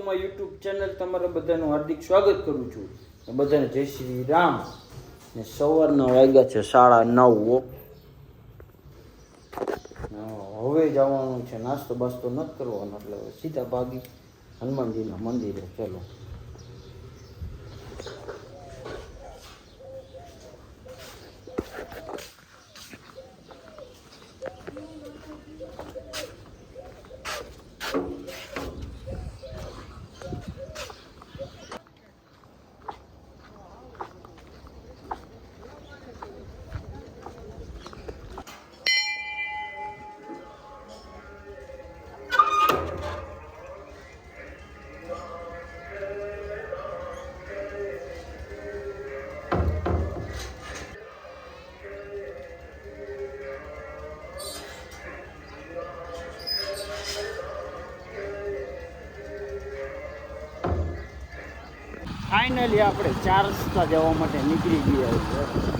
માં YouTube channel તમારા બધાનું હાર્દિક સ્વાગત કરું છું. બધાને જય શ્રી રામ. ને સવારના વાગ્યા છે 9:30. હવે જવાનું છે, નાસ્તો બાસ્તો નથી કરવાનો, એટલે સીધા ભાગી હનુમાનજીના મંદિરે. ચલો. ફાઇનલી આપણે 4 રસ્તા જવા માટે નીકળી ગયા છીએ.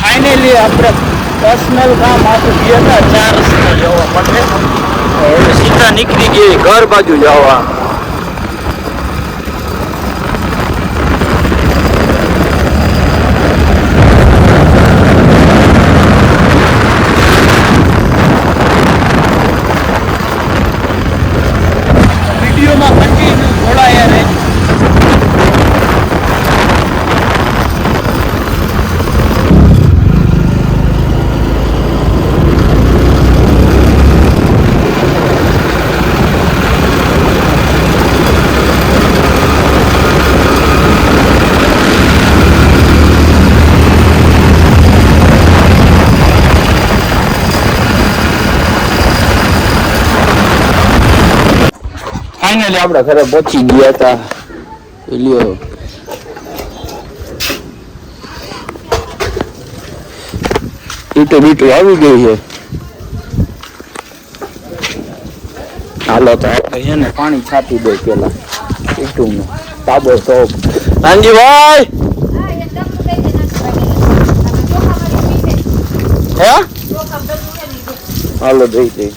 ફાઇનલી આપણે પર્સનલ કામ આખું ગયા હતા 4 રસ્તા જવા માટે. હવે સીધા નીકળી ગઈ ઘર બાજુ જવા. વિડીયોમાં કન્ટિન્યુ જોડાયા રહે. ફાઇનલી આપણે ઘરે પહોંચી ગયા હતા. લ્યો ઈટો બીટો આવી ગઈ છે. હાલો તો આપણે એને પાણી છાંટી દે પેલા ઈટુનું તાબો તો. રાનજીભાઈ હે હાલો દઈ દઈ.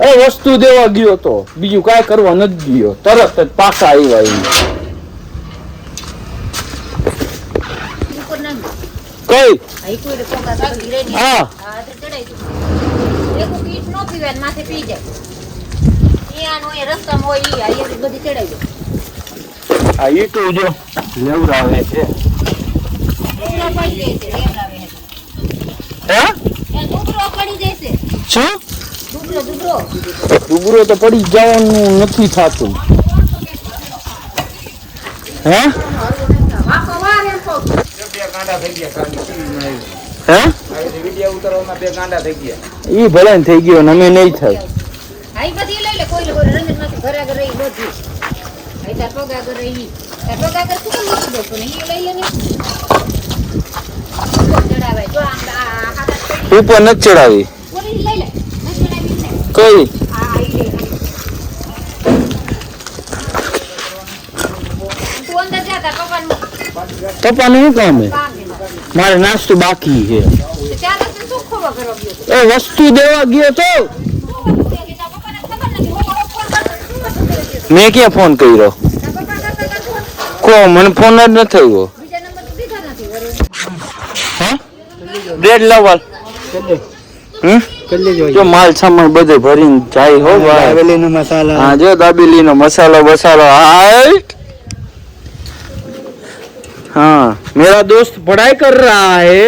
એ વસ્તુ દેવા ગયો તો, બીજું કાંઈ કરવા નથી ગયો. તરત જ પાછા આવ્યા. કઈ હા આ ઈટું જો લેવરાવે છે. શું ડુબરો તો પડી જવાનું નથી થતું. હે ઈ ભલે ને થઈ ગયો ને અમે નહીં થાય. ઉપર નથી ચડાવી કઈ પપ્પાનું શું કામ હે? મારે નાસ્તો બાકી છે. એ વસ્તુ દેવા ગયો તો મેં ક્યાં ફોન કર્યો? કો મને ફોન જ ન થયો. બ્રેડ લવર જો માલ સામાન બધે ભરીને જાય હો ભાઈ. દાબેલીનો મસાલા. હા જો દાબેલીનો મસાલો બસાલો. हाँ मेरा दोस्त पढ़ाई कर रहा है.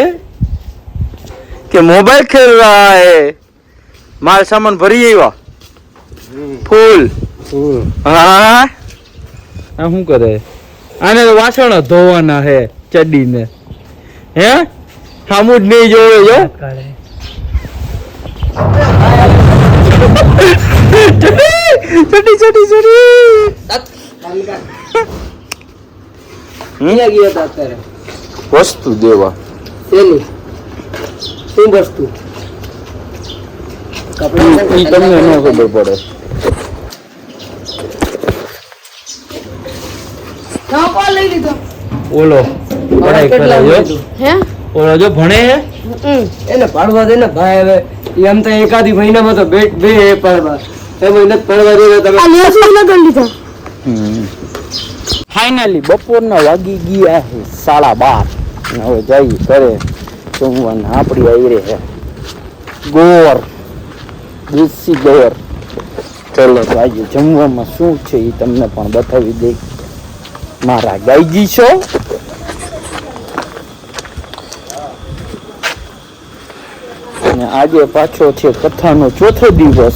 कि मोबाइल खेल रहा है। माल सामान भरी आवा फूल हाँ શું કરે આને તો વાસણ ધોવાના હે ચડીને હે સામું જ નહીં જોવે જો ચડી ચડી ચડી વસ્તુ દેવા શેની શું વસ્તુ ઈ તમને ન ખબર પડે લઈ લીધો ઓલો પઢાઈ કરે જો હે ઓલો જો ભણે હે એને પાડવા દે ને ભાઈ હવે એમ તો એકાદી મહિનામાં તો બે પાડવા એ મહિને પાડવા દે તમે આ લેસું ન કરી લીધા ફાઇનલી બપોરના વાગી ગયા છે 12:30 હવે જઈ ઘરે જમવાના આપણી આવી રે હે ગોર દેશી ગોર ચલો તો આજે જમવામાં શું છે એ તમને પણ બતાવી દઈ મારા ગાયજી છો અને આજે પાછો છે કથાનો ચોથો દિવસ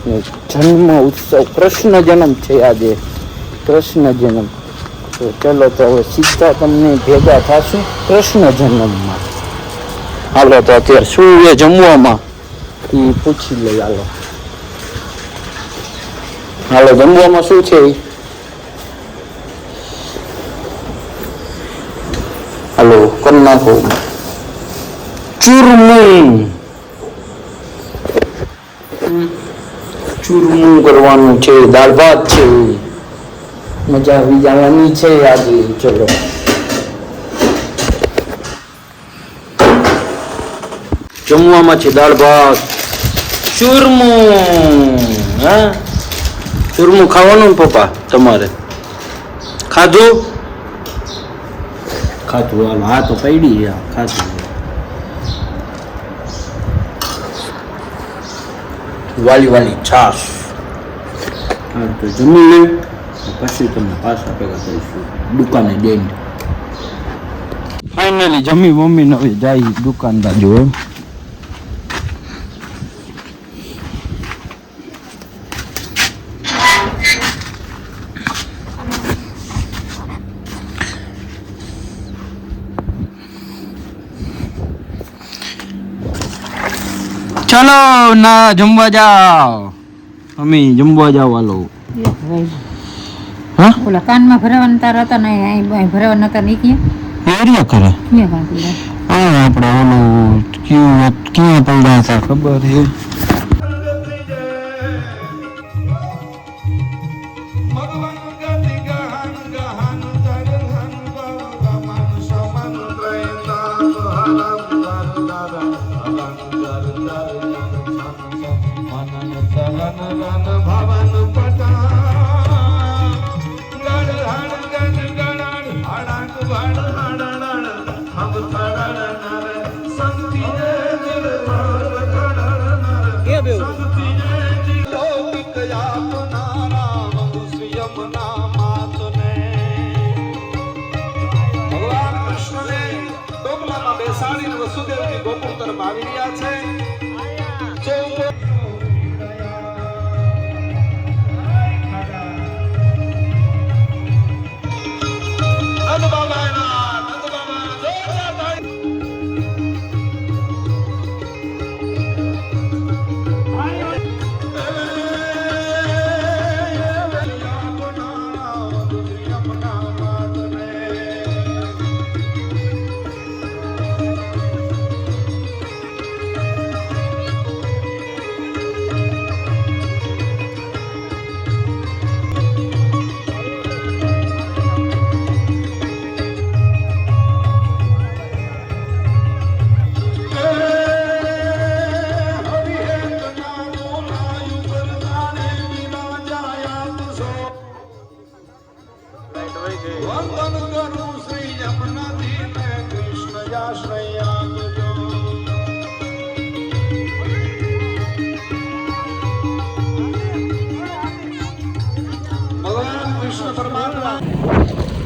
ને જન્મ ઉત્સવ કૃષ્ણ જન્મ છે આજે કૃષ્ણ જન્મ તો ચલો તો હવે સીધા તમને ભેગા થશું કૃષ્ણ જન્મમાં હાલો તો અત્યારે શું છે જમવામાં એ પૂછી લઈ હાલો હાલો જમવામાં શું છે હાલો કરી નાખો ચૂરમું કરવાનું છે દાળ ભાત છે મજા આવી જવાની છે આજે ચલો જમવામાં છે દાળ ભાત ચૂરમું હા ચૂરમું ખાવાનું ને પપ્પા તમારે ખાધું ખાધું હાલ હા તો પડી ખાધું વાલી વાલી છાશ હા તો જમી લે પછી તમને પાછા ભેગા કરીશું દુકાને જઈને ફાઇનલી જમી મમ્મી નવી જાય દુકાનદાર જો એમ ચલો ના જમવા જાઓ મમ્મી જમવા જાઓ હાલો હા ઓલા કાનમાં ભરાવાના તાર હતા ને અહીં ભરાવાના હતા નહીં એરિયા કરે ક્યાં કાંઈ હા આપણે ઓલું ક્યાં પડ્યા હતા ખબર છે વસુદેવજી ગોકુળ તરફ આવી રહ્યા છે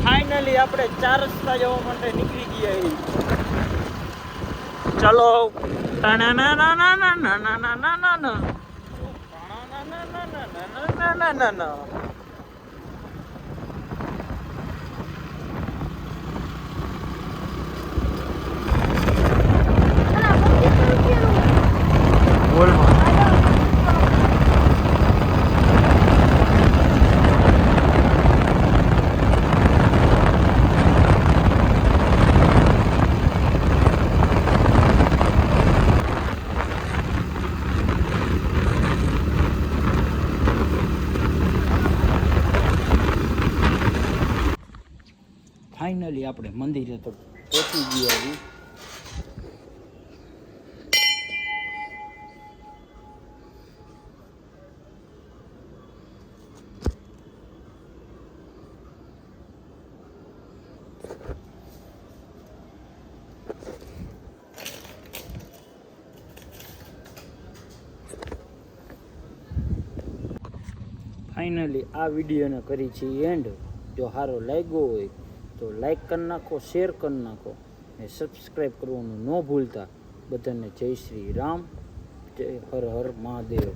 ફાઇનલી આપણે 4 રસ્તા જવા માટે નીકળી ગયા ચલો ફાઇનલી આપણે મંદિરે તો પહોંચી ગયા. ફાઇનલી આ વિડીયોને કરી છે એન્ડ. જો સારો લાગ્યો હોય તો લાઈક કરી નાખો, શેર કરી નાખો ને સબસ્ક્રાઈબ કરવાનું ન ભૂલતા. બધાને જય શ્રી રામ, જય હર હર મહાદેવ.